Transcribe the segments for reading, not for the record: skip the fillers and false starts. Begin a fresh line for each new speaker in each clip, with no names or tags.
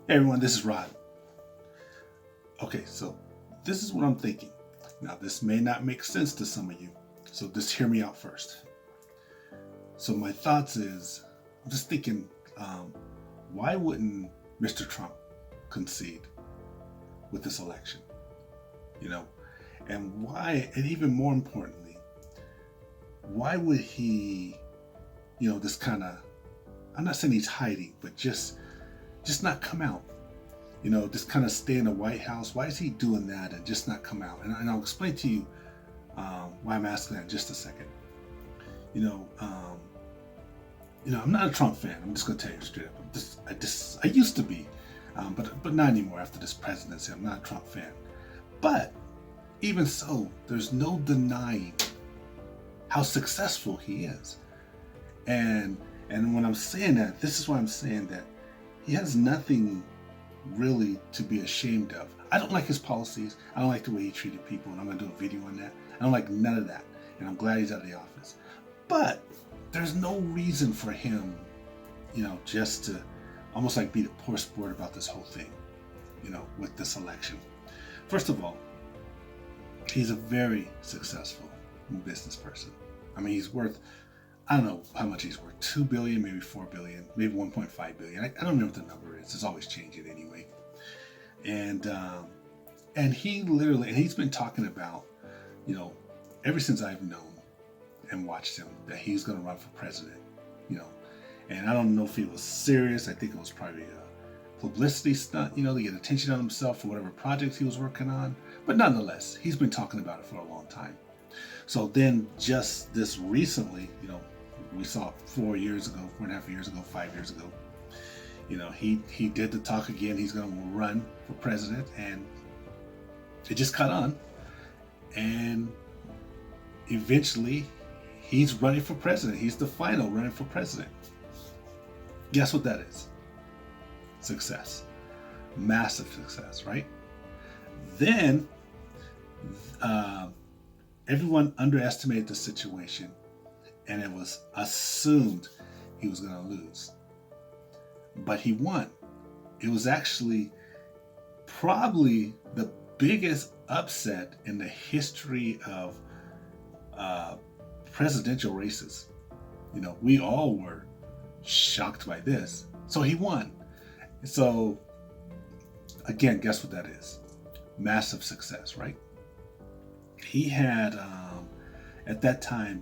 Hey everyone, this is Rod. Okay, so this is what I'm thinking. Now, this may not make sense to some of you, so just hear me out first. So my thoughts is, I'm just thinking, why wouldn't Mr. Trump concede with this election? You know, and why, and even more importantly, why would he, just kind of, I'm not saying he's hiding, but just not come out? Just kind of stay in the White House. Why is he doing that and just not come out? And I'll explain to you why I'm asking that in just a second. I'm not a Trump fan. I'm just gonna tell you straight up. I used to be, but not anymore after this presidency. I'm not a Trump fan. But even so, there's no denying how successful he is. And when I'm saying that, this is why I'm saying that he has nothing really to be ashamed of. I don't like his policies. I don't like the way he treated people, and I'm going to do a video on that. I don't like none of that, and I'm glad he's out of the office. But there's no reason for him, just to almost like be the poor sport about this whole thing, with this election. First of all, he's a very successful business person. I mean, he's worth, I don't know how much he's worth, 2 billion, maybe 4 billion, maybe 1.5 billion. I don't remember what the number is. It's always changing anyway. And he literally, and he's been talking about, ever since I've known and watched him, that he's going to run for president, and I don't know if he was serious. I think it was probably a publicity stunt, to get attention on himself for whatever projects he was working on. But nonetheless, he's been talking about it for a long time. So then just this recently, we saw 4.5 years ago, 5 years ago, he did the talk again. He's going to run for president, and it just caught on. And eventually, he's running for president. He's the final running for president. Guess what that is? Success. Massive success, right? Then, everyone underestimated the situation, and it was assumed he was going to lose. But he won. It was actually probably the biggest upset in the history of presidential races. We all were shocked by this. So he won. So again, guess what that is? Massive success, right? He had, at that time,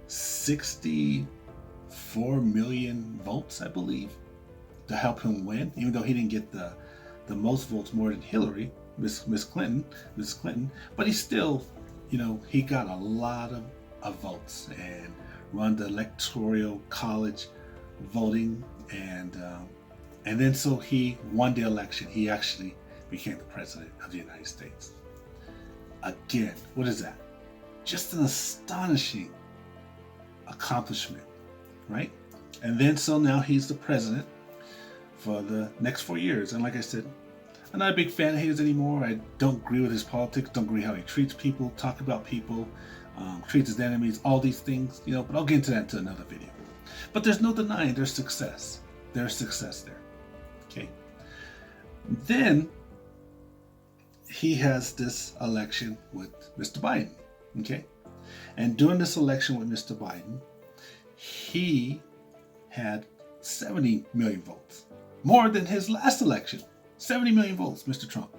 64 million votes, I believe, to help him win, even though he didn't get the most votes, more than Hillary, Miss Clinton, but he still, he got a lot of votes and run the electoral college voting, and then so he won the election. He actually became the president of the United States. Again, what is that? Just an astonishing accomplishment, right? And then so now he's the president for the next 4 years. And like I said, I'm not a big fan of his anymore. I don't agree with his politics, don't agree how he treats people, talk about people, treats his enemies, all these things, but I'll get into that in another video. But there's no denying there's success. There's success there. Okay. Then he has this election with Mr. Biden. Okay. And during this election with Mr. Biden, he had 70 million votes. More than his last election. 70 million votes, Mr. Trump.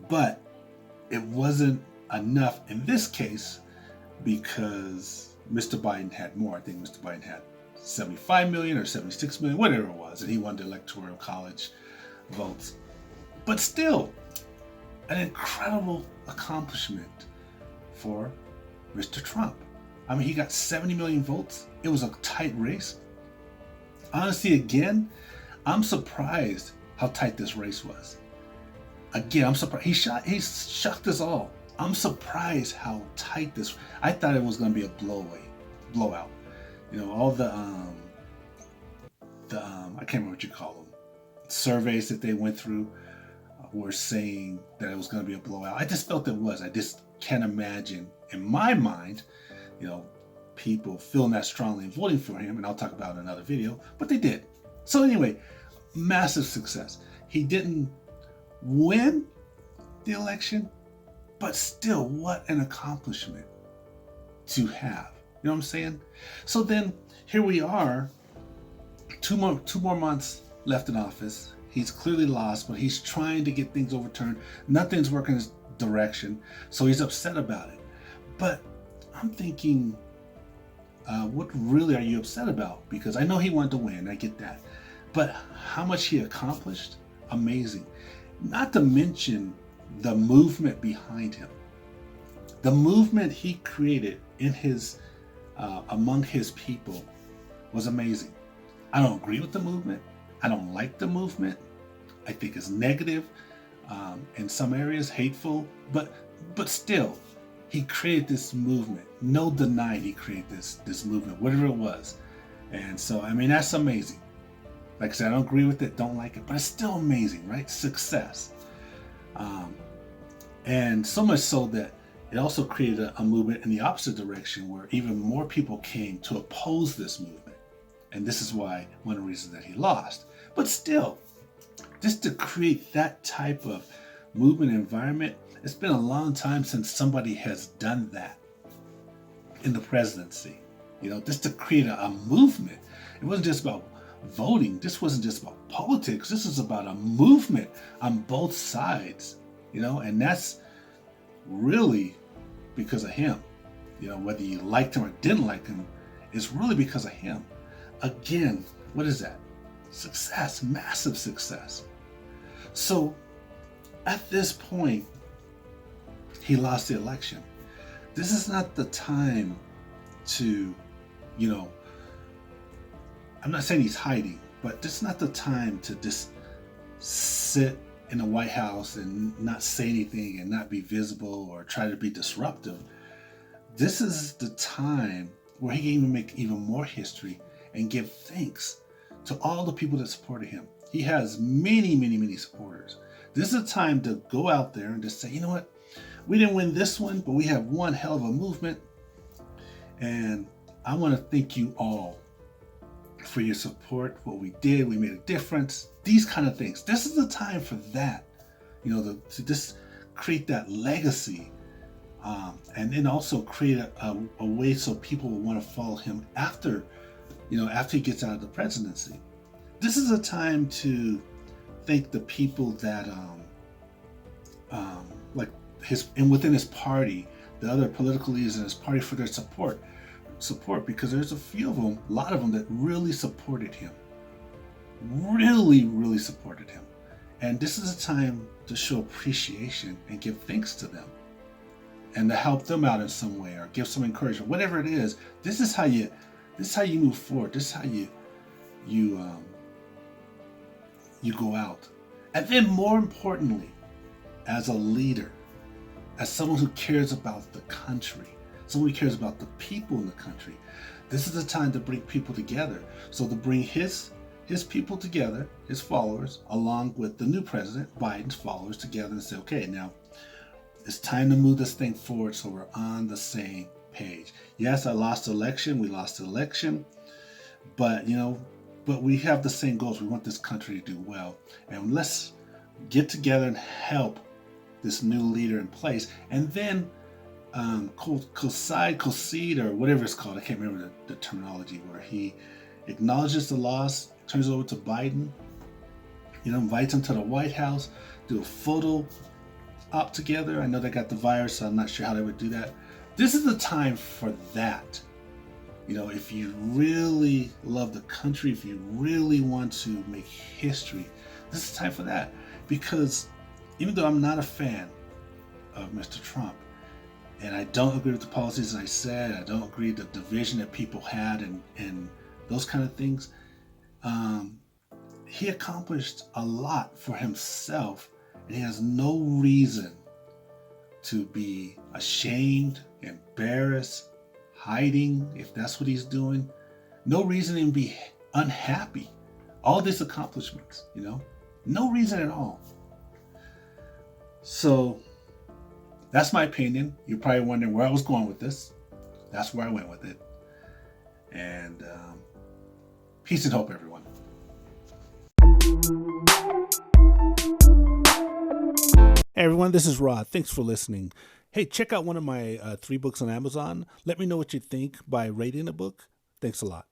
But it wasn't enough in this case because Mr. Biden had more. I think Mr. Biden had 75 million or 76 million, whatever it was, and he won the electoral college votes. But still, an incredible accomplishment for Mr. Trump. I mean, he got 70 million votes. It was a tight race. Honestly, again, I'm surprised how tight this race was. Again, I'm surprised. He shocked us all. I'm surprised how tight this. I thought it was going to be a blowout. All the I can't remember what you call them, surveys that they went through were saying that it was going to be a blowout. I just felt it was. I just can't imagine in my mind, people feeling that strongly and voting for him, and I'll talk about it in another video, but they did. So anyway, massive success. He didn't win the election, but still, what an accomplishment to have. You know what I'm saying? So then here we are, two more months left in office. He's clearly lost, but he's trying to get things overturned. Nothing's working his direction, so he's upset about it. But I'm thinking, what really are you upset about? Because I know he wanted to win, I get that. But how much he accomplished, amazing. Not to mention the movement behind him. The movement he created in his among his people was amazing. I don't agree with the movement. I don't like the movement. I think it's negative, in some areas, hateful, but still, he created this movement. No denying he created this movement, whatever it was. And so, I mean, that's amazing. Like I said, I don't agree with it, don't like it, but it's still amazing, right? Success. And so much so that it also created a movement in the opposite direction where even more people came to oppose this movement. And this is why one of the reasons that he lost. But still, just to create that type of movement environment, it's been a long time since somebody has done that in the presidency. You know, just to create a movement. It wasn't just about voting. This wasn't just about politics. This is about a movement on both sides, you know, and that's really because of him. You know, whether you liked him or didn't like him, it's really because of him. Again, what is that? Success, massive success. So at this point, he lost the election. This is not the time to, you know, I'm not saying he's hiding, but this is not the time to just sit in the White House and not say anything and not be visible or try to be disruptive. This is the time where he can even make even more history and give thanks to all the people that supported him. He has many, many, many supporters. This is a time to go out there and just say, you know what? We didn't win this one, but we have one hell of a movement. And I want to thank you all for your support. What we did, we made a difference. These kind of things. This is the time for that. You know, to just create that legacy. And then also create a way so people will want to follow him after, you know, after he gets out of the presidency. This is a time to thank the people that, like within his party, the other political leaders in his party for their support, because there's a few of them, a lot of them that really supported him. Really, really supported him. And this is a time to show appreciation and give thanks to them. And to help them out in some way or give some encouragement, whatever it is. This is how you move forward. This is how you go out. And then more importantly, as a leader, as someone who cares about the country, someone who cares about the people in the country, this is the time to bring people together. So to bring his people together, his followers, along with the new president, Biden's followers together and say, okay, now it's time to move this thing forward so we're on the same page. Yes, I lost the election. We lost the election. But, you know, we have the same goals. We want this country to do well. And let's get together and help this new leader in place. And then Concede, or whatever it's called. I can't remember the terminology, where he acknowledges the loss, turns it over to Biden, you know, invites him to the White House, do a photo op together. I know they got the virus, so I'm not sure how they would do that. This is the time for that. You know, if you really love the country, if you really want to make history, this is time for that. Because even though I'm not a fan of Mr. Trump, and I don't agree with the policies, as I said, I don't agree with the division that people had and those kind of things, he accomplished a lot for himself. And he has no reason to be ashamed, embarrassed, hiding, if that's what he's doing. No reason to be unhappy. All these accomplishments, you know, no reason at all. So that's my opinion. You're probably wondering where I was going with this. That's where I went with it. And peace and hope, everyone.
Hey everyone, this is Rod. Thanks for listening. Hey, check out one of my 3 books on Amazon. Let me know what you think by rating a book. Thanks a lot.